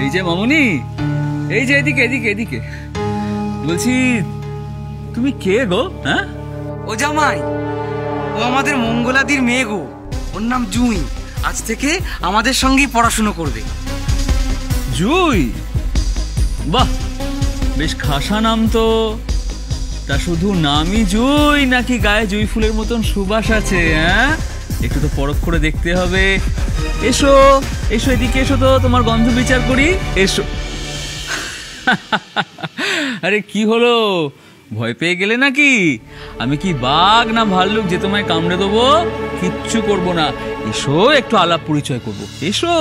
এই যে মামুনি, এই যে এদিকে এদিকে এদিকে, বলছি তুমি কে গো? হ্যাঁ, ও জামাই, ও আমাদের মঙ্গলাদির মেয়ে গো। ওর নাম জুঁই। আজ থেকে আমাদের সঙ্গেই পড়াশুনো করবে। জুঁই? বাহ, বেশ খাসা নাম তো। তা শুধু নামই জুঁই নাকি গায়ে জুঁই ফুলের মতন সুবাস আছে? হ্যাঁ, একটু তো পরখ করে দেখতে হবে। এসো এসো, এদিকে এসো তো, তোমার গন্ধ বিচার করি। এসো। আরে কি হলো, ভয় পেয়ে গেলে নাকি? আমি কি বাঘ না ভাল্লুক যে তোমায় কামড়ে দেবো? কিচ্ছু করবো না। এসো, একটু আলাপ পরিচয় করবো। এসো।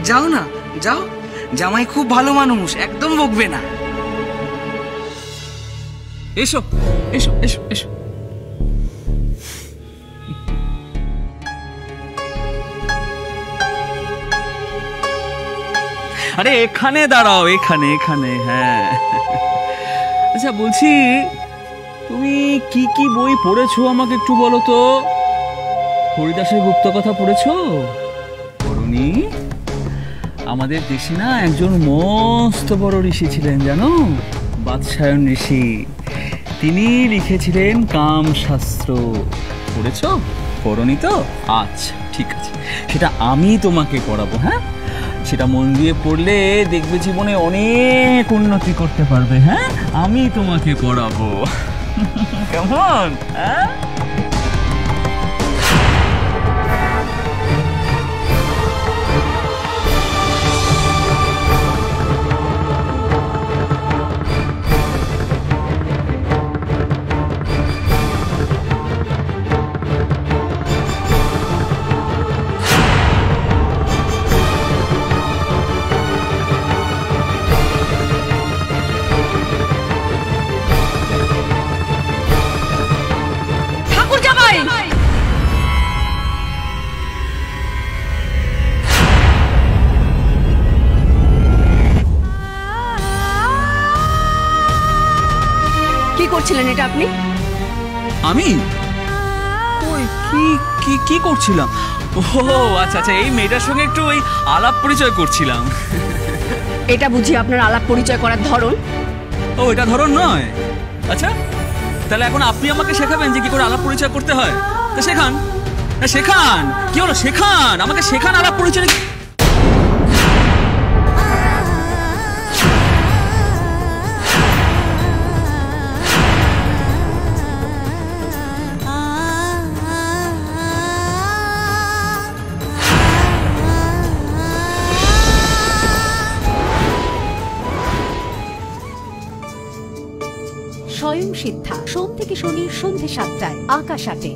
যাও না, যাও। জামাই খুব ভালো মানুষ, একদম বকবে না। এসো এসো এসো এসো। আরে এখানে দাঁড়াও, এখানে এখানে। হ্যাঁ, আচ্ছা বলছি, তুমি কি কি বই পড়েছো আমাকে একটু বলো তো। হরিদাসের গুপ্ত কথা পড়েছো? পড়নি? আমাদের দেশে না একজন মস্ত বড় ঋষি ছিলেন, জানো? বাৎসায়ন ঋষি। তিনি লিখেছিলেন কামশাস্ত্র। পড়েছো? পড়নি তো? আচ্ছা ঠিক আছে, সেটা আমি তোমাকে পড়াবো। হ্যাঁ, সেটা মন দিয়ে পড়লে দেখবে জীবনে অনেক উন্নতি করতে পারবে। হ্যাঁ, আমি তোমাকে পড়াবো। কেমন? হ্যাঁ, কি করছিলেন এটা আপনি? আমি ওই কি কি কি করছিলাম? ও আচ্ছা আচ্ছা, এই মেয়েটার সঙ্গে একটু ওই আলাপ পরিচয় করছিলাম। এটা বুঝি আপনার আলাপ পরিচয় করার ধরন? ও, এটা ধরন নয়? আচ্ছা, তাহলে এখন আপনি আমাকে শেখাবেন যে কি করে আলাপ পরিচয় করতে হয়? তা শেখান না, শেখান। কি হলো, শেখান, আমাকে শেখান আলাপ পরিচয়। স্বয়ং সিদ্ধা, সোম থেকে শনি সন্ধ্যে ৭টায়, আকাশ ৮-এ।